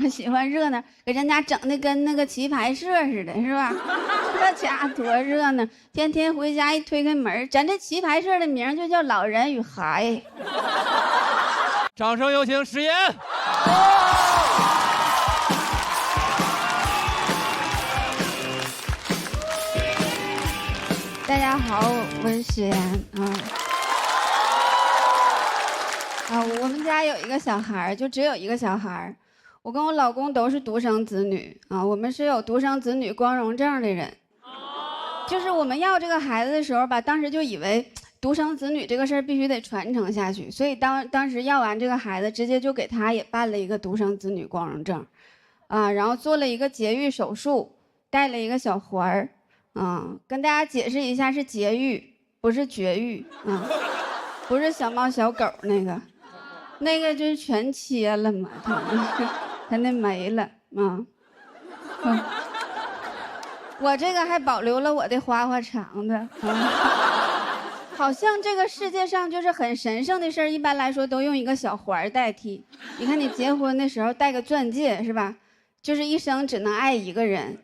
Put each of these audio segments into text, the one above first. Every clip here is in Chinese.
我喜欢热闹，给人家整的跟那个棋牌社似的，是吧？这家多热闹，天天回家一推开门，咱这棋牌社的名就叫老人与孩。掌声有请史岩。大家好，我是史岩我们家有一个小孩，就只有一个小孩。我跟我老公都是独生子女啊，我们是有独生子女光荣证的人。就是我们要这个孩子的时候吧，当时就以为独生子女这个事儿必须得传承下去，所以当时要完这个孩子，直接就给他也办了一个独生子女光荣证，然后做了一个节育手术，带了一个小环儿，跟大家解释一下，是节育，不是绝育，不是小猫小狗那个就是全切了嘛，他那没了我这个还保留了我的花花肠子好像这个世界上就是很神圣的事儿，一般来说都用一个小环代替。你看你结婚的时候戴个钻戒是吧？就是一生只能爱一个人。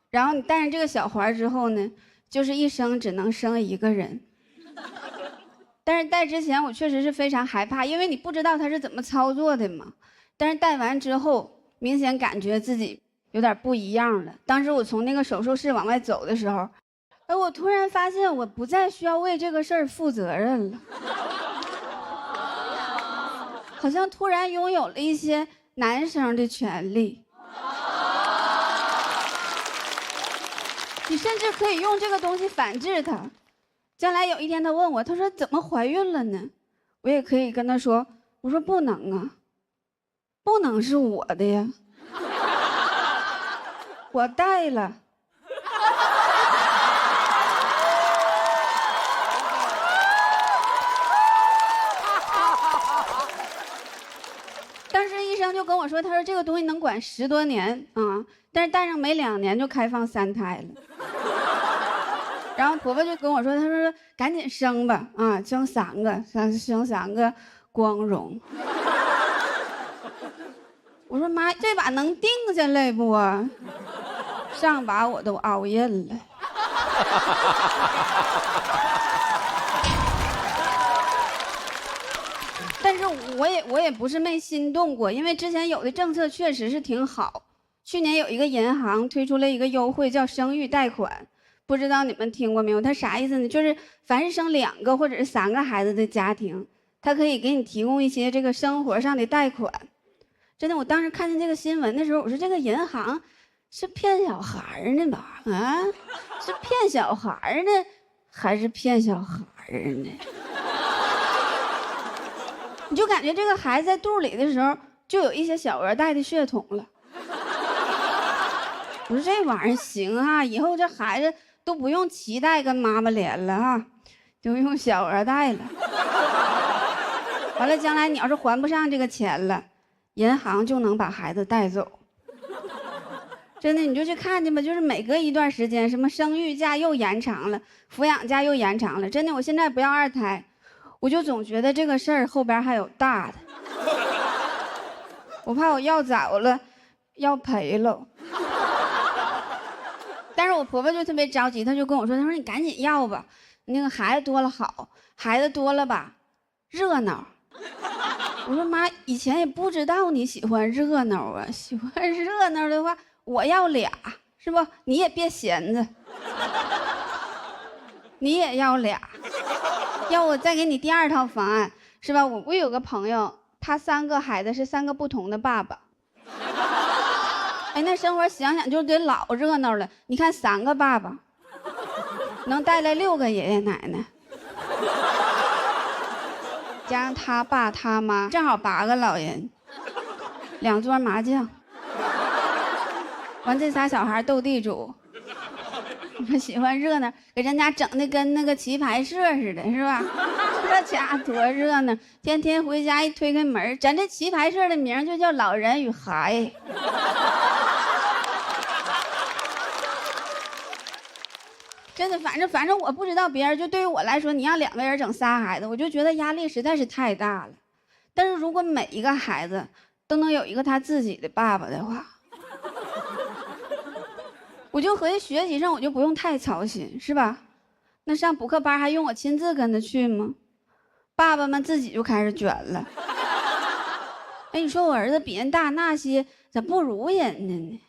然后你戴上这个小环之后呢，就是一生只能生一个人。但是戴之前我确实是非常害怕，因为你不知道他是怎么操作的嘛。但是戴完之后，明显感觉自己有点不一样了。当时我从那个手术室往外走的时候，我突然发现我不再需要为这个事儿负责任了，好像突然拥有了一些男生的权利。你甚至可以用这个东西反制他。将来有一天他问我，他说怎么怀孕了呢？我也可以跟他说，我说不能啊，不能是我的呀，我带了。当时医生就跟我说，他说这个东西能管10多年但是戴上没2年就开放3胎了。然后婆婆就跟我说，她说赶紧生吧，生3个，生3个光荣。我说妈，这把能定下来不啊？上把我都熬印了。但是我也不是没心动过，因为之前有的政策确实是挺好。去年有一个银行推出了一个优惠，叫生育贷款。不知道你们听过没有？它啥意思呢？就是凡是生2个或者是3个孩子的家庭，它可以给你提供一些这个生活上的贷款。真的，我当时看见这个新闻的时候，我说这个银行是骗小孩呢吧？是骗小孩呢，还是骗小孩呢？你就感觉这个孩子在肚里的时候，就有一些小额带的血统了。我说这玩意儿行以后这孩子都不用脐带跟妈妈连了就用小额带了。完了，将来你要是还不上这个钱了，银行就能把孩子带走。真的，你就去看去吧，就是每隔一段时间，什么生育假又延长了，抚养假又延长了。真的，我现在不要2胎，我就总觉得这个事儿后边还有大的，我怕我要早了，要赔了。但是我婆婆就特别着急，她就跟我说，她说你赶紧要吧，那个孩子多了好，孩子多了吧，热闹。我说妈，以前也不知道你喜欢热闹啊，喜欢热闹的话，我要俩，是不？你也别闲着，你也要俩，要我再给你第2套方案，是吧？我有个朋友，他3个孩子是3个不同的爸爸。那生活想想就得老热闹了。你看3个爸爸，能带来6个爷爷奶奶，加上他爸他妈，正好8个老人，2桌麻将，完这仨小孩斗地主。我喜欢热闹，给人家整的跟那个棋牌社似的，是吧？这家多热闹，天天回家一推开门，咱这棋牌社的名就叫老人与孩。真的，反正我不知道别人，就对于我来说，你让2个人整3孩子，我就觉得压力实在是太大了。但是如果每一个孩子都能有一个他自己的爸爸的话，我就合计学习上我就不用太操心，是吧？那上补课班还用我亲自跟他去吗？爸爸们自己就开始卷了。哎，你说我儿子比人大那些，咋不如人家呢？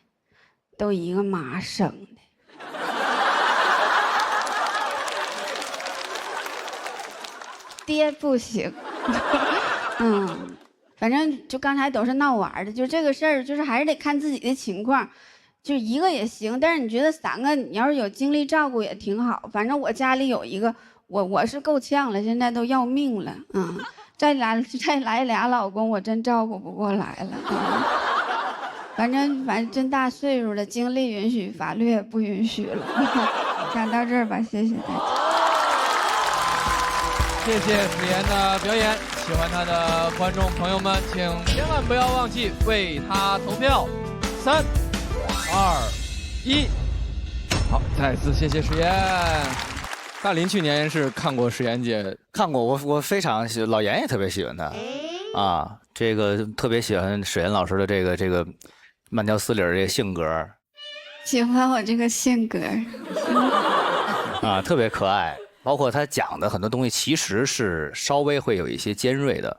都一个妈生的。爹不行。反正就刚才都是闹玩的，就这个事儿，就是还是得看自己的情况，就一个也行。但是你觉得3个，你要是有精力照顾也挺好。反正我家里有一个，我是够呛了，现在都要命了。再来俩老公，我真照顾不过来了。反正真大岁数了，精力允许，法律也不允许了。讲到这儿吧，谢谢大家。谢谢史岩的表演，喜欢他的观众朋友们，请千万不要忘记为他投票。3、2、1，好，再次谢谢史岩。大林去年是看过史岩姐，看过，我非常喜，老严也特别喜欢他，啊，这个特别喜欢史岩老师的这个慢条斯理这个性格，喜欢我这个性格，啊，特别可爱。包括他讲的很多东西其实是稍微会有一些尖锐的，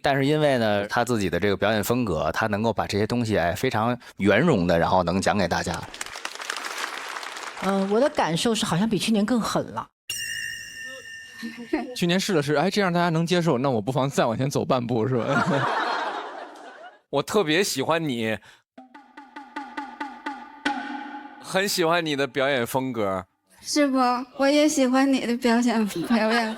但是因为呢他自己的这个表演风格，他能够把这些东西非常圆融的，然后能讲给大家。我的感受是好像比去年更狠了。去年试了试，哎，这样大家能接受，那我不妨再往前走半步，是吧？我特别喜欢你，很喜欢你的表演风格。是不？我也喜欢你的表演。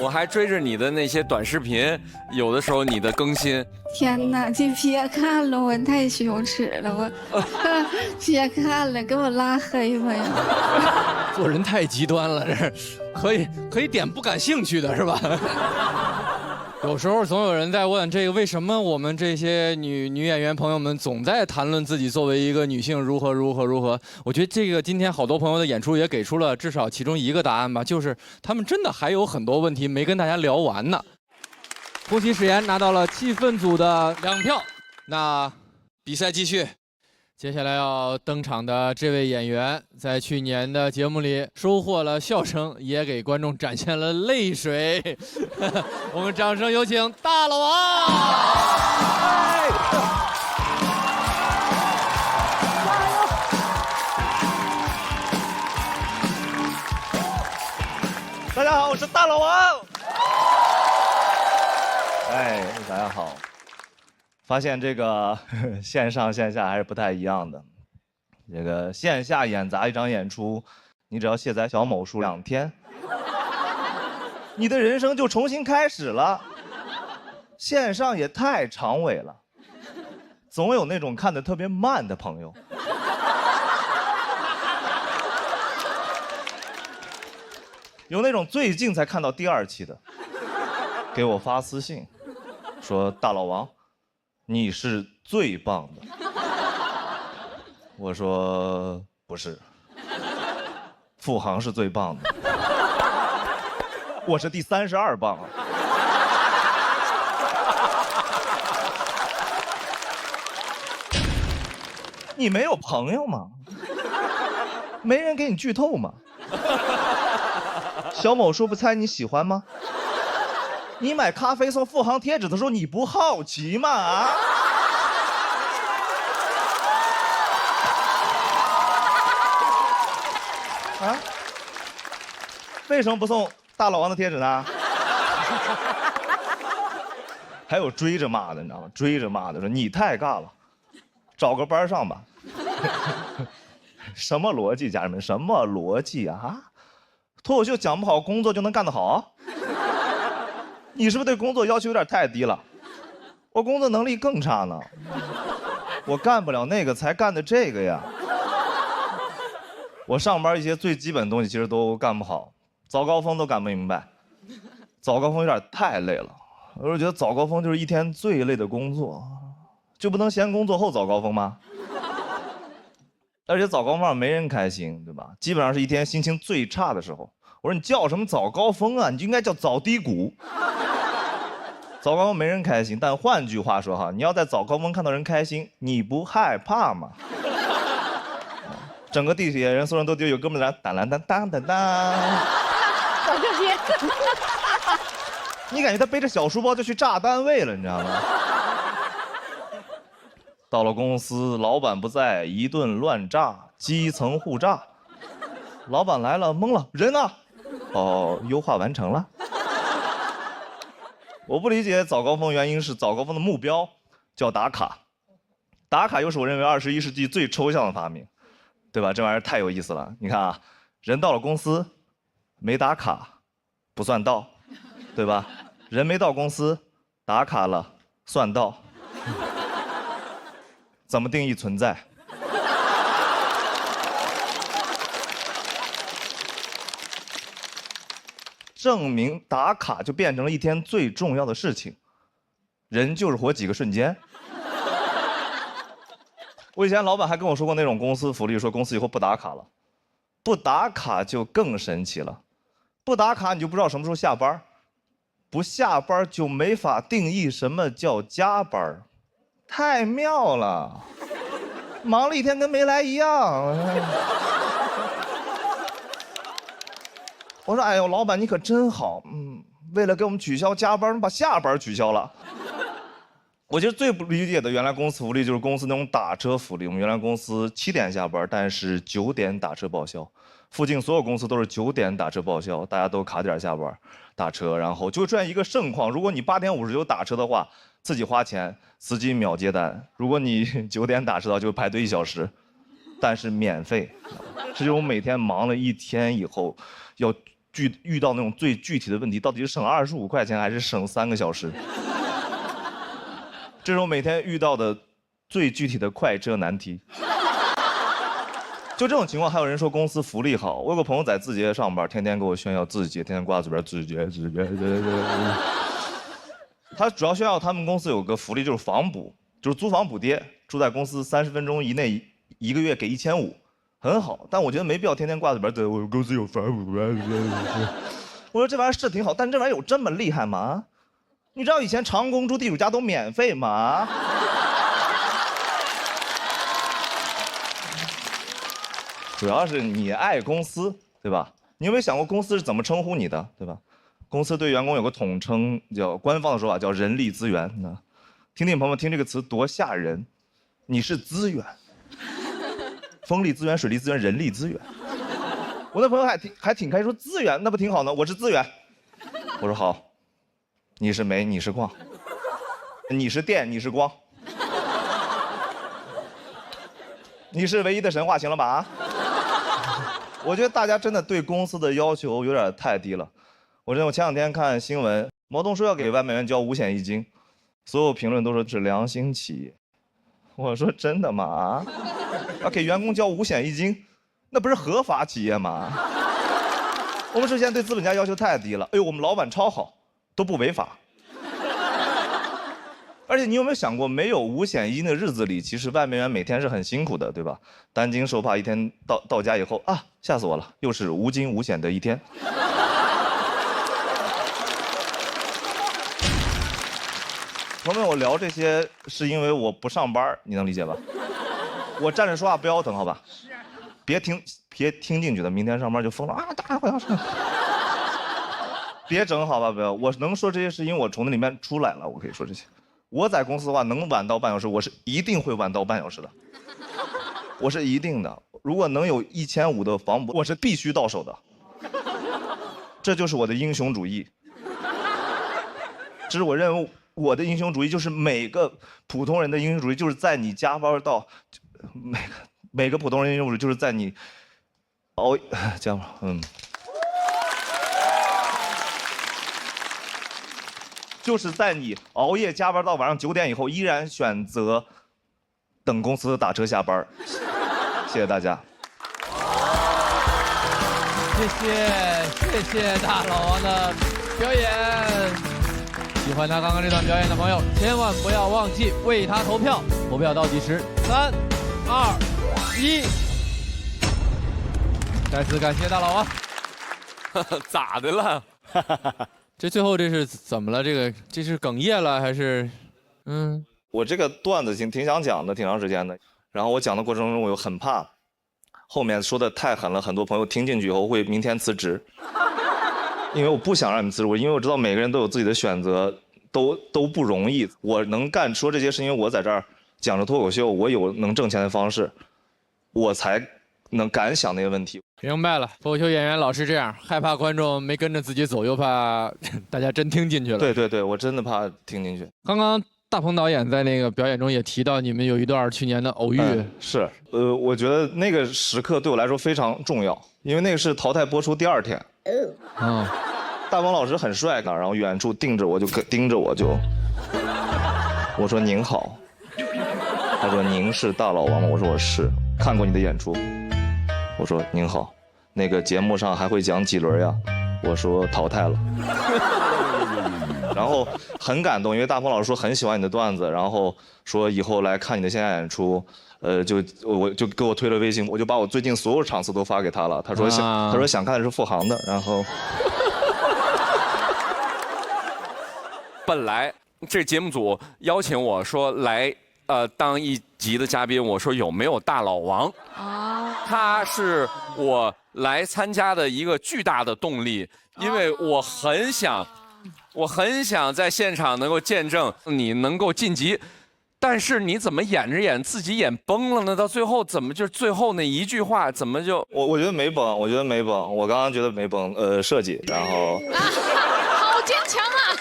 我还追着你的那些短视频，有的时候你的更新。天哪，你别看了，我太羞耻了，我别看了，给我拉黑吧呀！做人太极端了，这可以点不感兴趣的是吧？有时候总有人在问这个，为什么我们这些女演员朋友们总在谈论自己作为一个女性如何？我觉得这个今天好多朋友的演出也给出了至少其中一个答案吧，就是他们真的还有很多问题没跟大家聊完呢。恭喜史岩拿到了气氛组的2票，那比赛继续。接下来要登场的这位演员，在去年的节目里收获了笑声，也给观众展现了泪水。我们掌声有请大老王！大家好，我是大老王。哎，大家好。发现这个线上线下还是不太一样的。这个线下演砸一场演出，你只要卸载小某书2天，你的人生就重新开始了。线上也太长尾了，总有那种看得特别慢的朋友。有那种最近才看到第2期的，给我发私信，说大老王，你是最棒的。我说不是，付航是最棒的，我是第32棒啊。你没有朋友吗？没人给你剧透吗？小某书不猜你喜欢吗？你买咖啡送付航贴纸的时候，你不好奇吗？啊？啊？为什么不送大老王的贴纸呢？还有追着骂的，你知道吗？追着骂的说你太尬了，找个班上吧。什么逻辑，家人们？什么逻辑啊？脱口秀讲不好，工作就能干得好？你是不是对工作要求有点太低了？我工作能力更差呢，我干不了那个，才干的这个呀。我上班一些最基本的东西其实都干不好，早高峰都赶不明白，早高峰有点太累了。我是觉得早高峰就是一天最累的工作，就不能先工作后早高峰吗？而且早高峰没人开心，对吧？基本上是一天心情最差的时候。我说你叫什么早高峰啊？你就应该叫早低谷。早高峰没人开心，但换句话说哈，你要在早高峰看到人开心，你不害怕吗？整个地铁人，所有人都觉得有哥们儿来，当啷当当当当。我这边。你感觉他背着小书包就去炸单位了，你知道吗？到了公司，老板不在，一顿乱炸，基层互炸。老板来了，懵了，人呢？哦，优化完成了。我不理解早高峰，原因是早高峰的目标叫打卡，打卡又是我认为21世纪最抽象的发明，对吧？这玩意儿太有意思了。你看啊，人到了公司，没打卡，不算到。对吧？人没到公司，打卡了算到。怎么定义存在？证明打卡就变成了一天最重要的事情。人就是活几个瞬间。我以前老板还跟我说过那种公司福利，说公司以后不打卡了，不打卡就更神奇了。不打卡你就不知道什么时候下班。不下班就没法定义什么叫加班，太妙了，忙了一天跟没来一样。我说，哎呦，老板你可真好，为了给我们取消加班，把下班取消了。我觉得最不理解的原来公司福利就是公司那种打车福利。我们原来公司7点下班，但是9点打车报销。附近所有公司都是9点打车报销，大家都卡点下班打车，然后就会出现一个盛况：如果你8点59打车的话，自己花钱，司机秒接单；如果你9点打车的话，就排队1小时，但是免费。这就是我每天忙了一天以后，要遇到那种最具体的问题，到底是省25块钱还是省3个小时？这是我每天遇到的最具体的快车难题。就这种情况，还有人说公司福利好。我有个朋友在字节上班，天天给我炫耀字节，天天挂嘴边字节。他主要炫耀他们公司有个福利，就是房补，就是租房补贴，住在公司30分钟以内，1个月给1500，很好。但我觉得没必要天天挂嘴边，对我公司有房补。我说这玩意儿是挺好，但这玩意儿有这么厉害吗？你知道以前长工住地主家都免费吗？主要是你爱公司，对吧？你有没有想过公司是怎么称呼你的，对吧？公司对员工有个统称，叫官方的说法叫人力资源。听听朋友们听这个词多吓人，你是资源，风力资源、水利资源、人力资源。我那朋友还挺开心，说资源那不挺好呢？我是资源。我说好，你是煤，你是矿，你是电，你是光，你是唯一的神话，行了吧？啊？我觉得大家真的对公司的要求有点太低了。我前两天看新闻，毛东说要给外卖员交5险1金，所有评论都说是良心企业。我说真的吗？啊，要给员工交5险1金，那不是合法企业吗？我们之前对资本家要求太低了。哎呦，我们老板超好，都不违法。而且你有没有想过，没有5险1金的日子里，其实外卖员每天是很辛苦的，对吧？担惊受怕，一天到家以后啊，吓死我了，又是无惊无险的一天。朋友们，我聊这些是因为我不上班，你能理解吧？我站着说话不腰疼，好吧？是。别听进去的，明天上班就疯了啊！大家我要上。别整好吧，不要。我能说这些是因为我从那里面出来了，我可以说这些。我在公司的话，能晚到半小时，我是一定会晚到半小时的，我是一定的。如果能有1500的房补，我是必须到手的。这就是我的英雄主义。这是我认为我的英雄主义，就是每个普通人的英雄主义，就是在你加班到每个普通人英雄主义，就是在你加班，就是在你熬夜加班到晚上9点以后，依然选择等公司打车下班。谢谢大家。谢谢大老王的表演。喜欢他刚刚这段表演的朋友，千万不要忘记为他投票。投票倒计时3、2、1。再次感谢大老王。咋的了？这最后这是怎么了？这是哽咽了还是？我这个段子挺想讲的，挺长时间的。然后我讲的过程中，我又很怕后面说的太狠了，很多朋友听进去以后会明天辞职。因为我不想让你们辞职，因为我知道每个人都有自己的选择，都不容易。我能说这些是因为我在这儿讲着脱口秀，我有能挣钱的方式，我才能敢想那些问题。明白了，脱口秀演员老是这样，害怕观众没跟着自己走，又怕大家真听进去了。对，我真的怕听进去。刚刚大鹏导演在那个表演中也提到，你们有一段去年的偶遇。是，我觉得那个时刻对我来说非常重要，因为那个是淘汰播出第2天。大鹏老师很帅，然后远处盯着我就，我说您好，他说您是大老王吗？我说我是，看过你的演出。我说您好，那个节目上还会讲几轮呀？我说淘汰了。然后很感动，因为大鹏老师说很喜欢你的段子，然后说以后来看你的线下演出，我就给我推了微信，我就把我最近所有场次都发给他了。他说想看的是付航的，然后本来这节目组邀请我说来当一集的嘉宾，我说有没有大老王？他是我来参加的一个巨大的动力，因为我很想在现场能够见证你能够晋级，但是你怎么演着演自己演崩了呢？到最后怎么就最后那一句话怎么就……我觉得没崩，我刚刚觉得没崩，设计，然后好坚强啊！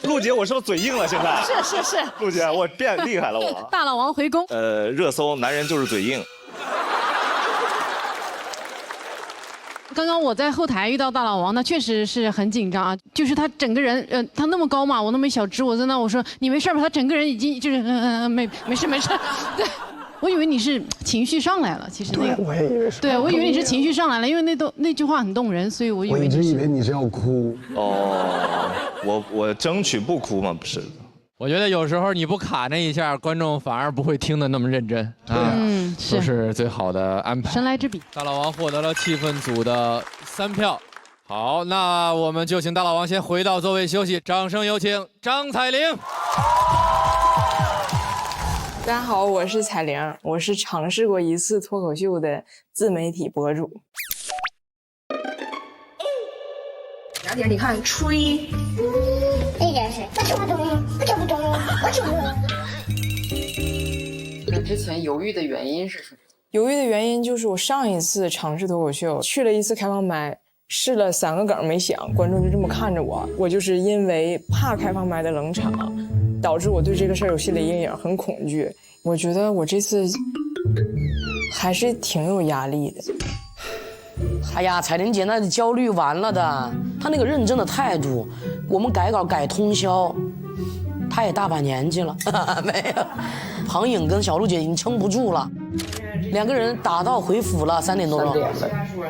陆姐，我是不是嘴硬了？现在是，陆姐，我变厉害了我。大老王回宫。热搜男人就是嘴硬。刚刚我在后台遇到大老王，那确实是很紧张啊。就是他整个人，他那么高嘛，我那么一小只，我在那我说你没事吧？他整个人已经就是没事。对，我以为你是情绪上来了，其实那个我也以为是。对，我以为你是情绪上来了，因为那句话很动人，所以我以为我一直以为你是要哭。我争取不哭嘛，不是。我觉得有时候你不卡那一下，观众反而不会听得那么认真啊。都是最好的安排。神来之笔。大老王获得了气氛组的3票。好，那我们就请大老王先回到座位休息，掌声有请张彩玲。大家好，我是彩玲，我是尝试过一次脱口秀的自媒体博主。两点，你看吹，那件事我听不懂，我听不懂。那之前犹豫的原因是什么？犹豫的原因就是我上一次尝试脱口秀去了一次开放麦，试了3个梗没响，观众就这么看着我。我就是因为怕开放麦的冷场，导致我对这个事儿有心理阴影，很恐惧。我觉得我这次还是挺有压力的。哎呀，彩玲姐那焦虑完了的，她那个认真的态度，我们改稿改通宵，她也大把年纪了，没有。庞颖跟小璐姐已经撑不住了，2个人打道回府了，3点多钟。3点了。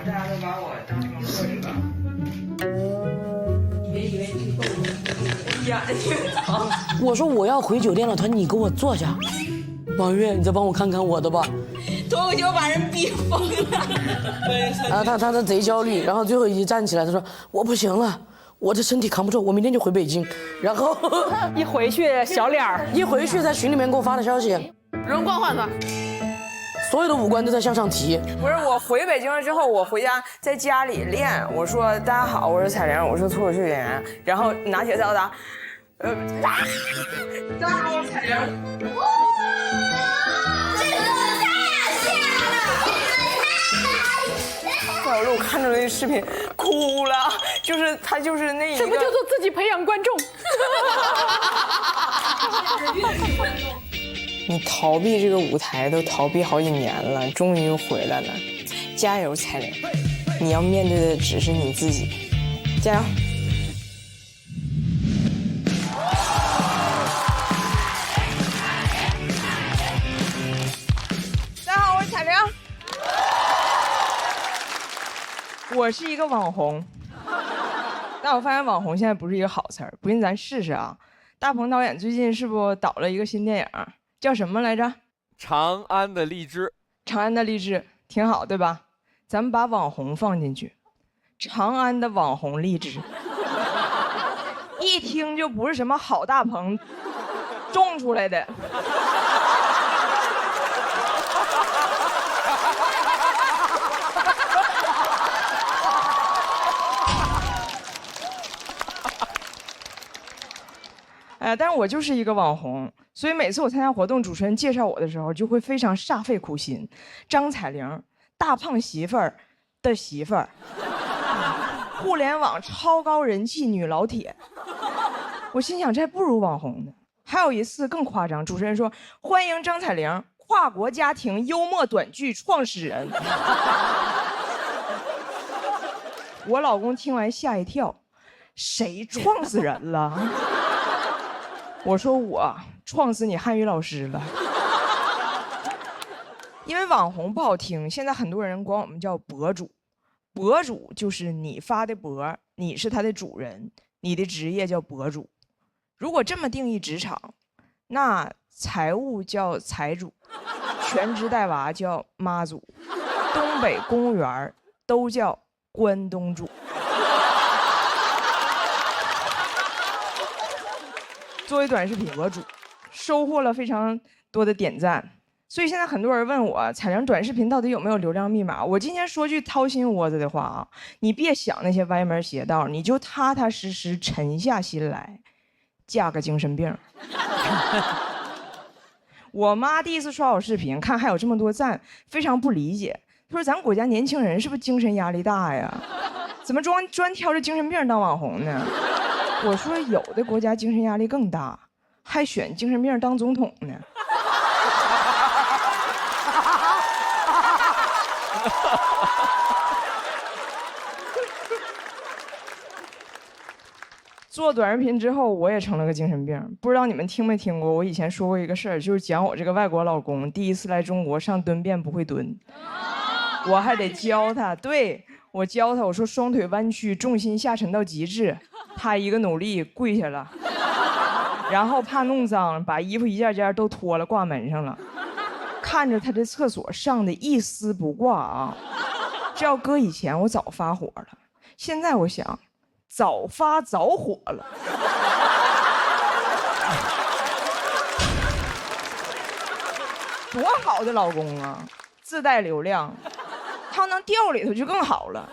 大家都把我当成作者。别以为你逗我，演的挺好。我说我要回酒店了，他说你给我坐下。王月，你再帮我看看我的吧。脱口秀把人逼疯了。啊，他贼焦虑，然后最后一站起来，他说我不行了。我这身体扛不住，我明天就回北京。然后一回去小脸儿，一回去在群里面给我发的消息，容光焕发，所有的五官都在向上提。不是，我回北京了之后，我回家在家里练。我说大家好，我是彩玲，我是脱口秀演员。然后拿铁赛达，大家好，我是彩玲。小鹿看着那个视频哭了，就是他就是那一个。什么叫做自己培养观众？你逃避这个舞台都逃避好几年了，终于又回来了，加油，彩玲！你要面对的只是你自己，加油！大家好，我是彩玲。我是一个网红，但我发现网红现在不是一个好词儿，不信咱试试啊。大鹏导演最近是不导了一个新电影，叫什么来着？长安的荔枝。长安的荔枝挺好，对吧？咱们把网红放进去，长安的网红荔枝。一听就不是什么好大棚种出来的。但是我就是一个网红，所以每次我参加活动，主持人介绍我的时候，就会非常煞费苦心。张彩玲，大胖媳妇儿的媳妇儿，互联网超高人气女老铁。我心想，这还不如网红呢。还有一次更夸张，主持人说：“欢迎张彩玲，跨国家庭幽默短剧创始人。”我老公听完吓一跳，谁撞死人了？我说我撞死你汉语老师了。因为网红不好听，现在很多人管我们叫博主。博主就是你发的博，你是他的主人，你的职业叫博主。如果这么定义职场，那财务叫财主，全职带娃叫妈祖，东北公务员都叫关东煮。作为短视频博主，收获了非常多的点赞，所以现在很多人问我彩玲短视频到底有没有流量密码。我今天说句掏心窝子的话啊，你别想那些歪门邪道，你就踏踏实实沉下心来，嫁个精神病。我妈第一次刷我视频，看还有这么多赞，非常不理解。她说：“咱国家年轻人是不是精神压力大呀？怎么专挑着精神病当网红呢？”我说：“有的国家精神压力更大，还选精神病当总统呢。”做短视频之后，我也成了个精神病。不知道你们听没听过？我以前说过一个事儿，就是讲我这个外国老公第一次来中国上蹲便不会蹲，我还得教他。对，我教他，我说双腿弯曲，重心下沉到极致。他一个努力跪下了，然后怕弄脏，把衣服一件件都脱了挂门上了。看着他这厕所上的一丝不挂啊，这要搁以前我早发火了，现在我想早发早火了。多好的老公啊，自带流量，他能掉里头就更好了。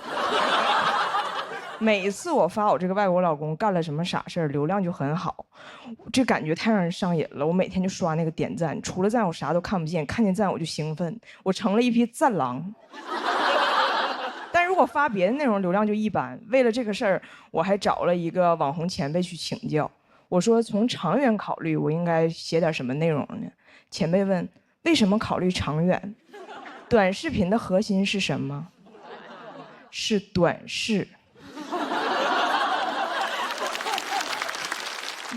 每次我发我这个外国老公干了什么傻事儿，流量就很好，这感觉太让人上瘾了。我每天就刷那个点赞，除了赞我啥都看不见，看见赞我就兴奋，我成了一匹赞狼。但如果发别的内容，流量就一般。为了这个事儿，我还找了一个网红前辈去请教。我说从长远考虑，我应该写点什么内容呢？前辈问：为什么考虑长远？短视频的核心是什么？是短视。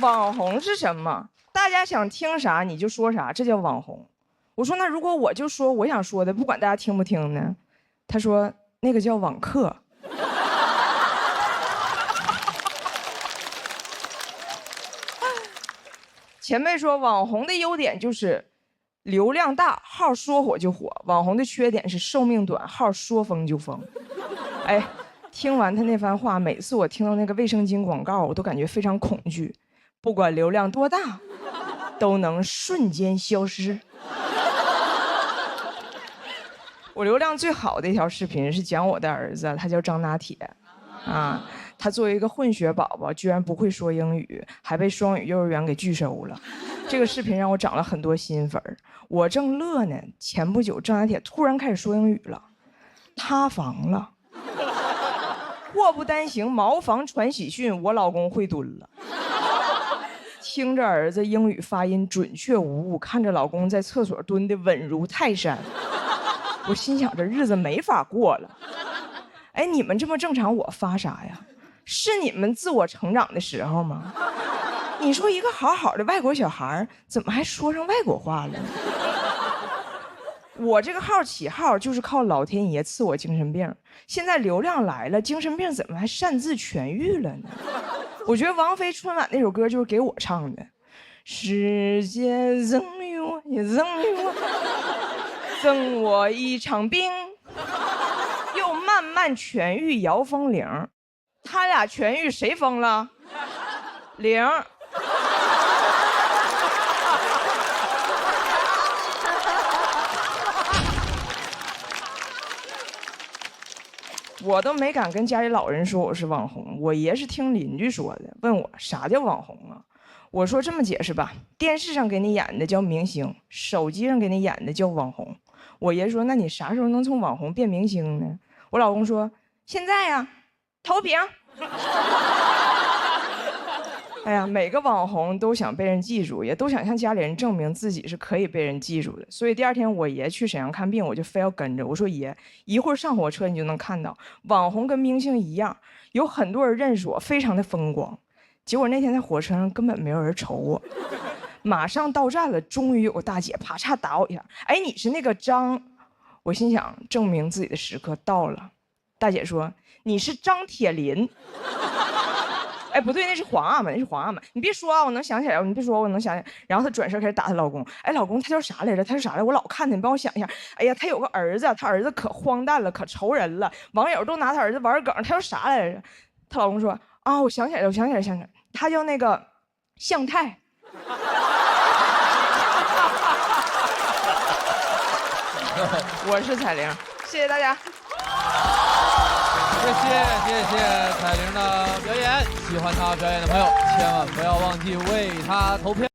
网红是什么？大家想听啥你就说啥，这叫网红。我说那如果我就说我想说的，不管大家听不听呢？他说那个叫网课。前辈说网红的优点就是流量大，号说火就火；网红的缺点是寿命短，号说封就封。哎，听完他那番话，每次我听到那个卫生巾广告，我都感觉非常恐惧。不管流量多大，都能瞬间消失。我流量最好的一条视频是讲我的儿子，他叫张拿铁，啊，他作为一个混血宝宝，居然不会说英语，还被双语幼儿园给拒收了。这个视频让我涨了很多新粉儿。我正乐呢，前不久张拿铁突然开始说英语了，塌房了。祸不单行，茅房传喜讯，我老公会蹲了。听着儿子英语发音准确无误，看着老公在厕所蹲得稳如泰山，我心想这日子没法过了。哎，你们这么正常，我发啥呀？是你们自我成长的时候吗？你说一个好好的外国小孩，怎么还说上外国话了呢？我这个号起号就是靠老天爷赐我精神病，现在流量来了，精神病怎么还擅自痊愈了呢？我觉得王菲春晚那首歌就是给我唱的，世界赠予我，也赠予我，赠我一场病，又慢慢痊愈摇风铃。他俩痊愈谁疯了？ 0。我都没敢跟家里老人说我是网红，我爷是听邻居说的，问我啥叫网红啊？我说这么解释吧，电视上给你演的叫明星，手机上给你演的叫网红。我爷说，那你啥时候能从网红变明星呢？我老公说，现在呀，投屏。哎呀，每个网红都想被人记住，也都想向家里人证明自己是可以被人记住的。所以第2天我爷去沈阳看病，我就非要跟着。我说爷，一会儿上火车你就能看到，网红跟明星一样，有很多人认识我，非常的风光。结果那天在火车上根本没有人瞅我。马上到站了，终于有个大姐啪嚓打我一下，哎，你是那个张？我心想，证明自己的时刻到了。大姐说，你是张铁林。哎，不对，那是皇阿玛，那是皇阿玛。你别说啊，我能想起来，你别说，我能想起来。然后她转身开始打她老公。哎，老公，他叫啥来着？他是啥来着？我老看他，你帮我想一下。哎呀，他有个儿子，他儿子可荒诞了，可愁人了。网友都拿他儿子玩梗，他叫啥来着？她老公说啊，我想起来了，想起来，他叫那个向太。我是彩玲，谢谢大家。谢谢彩玲的表演，喜欢她表演的朋友千万不要忘记为她投票。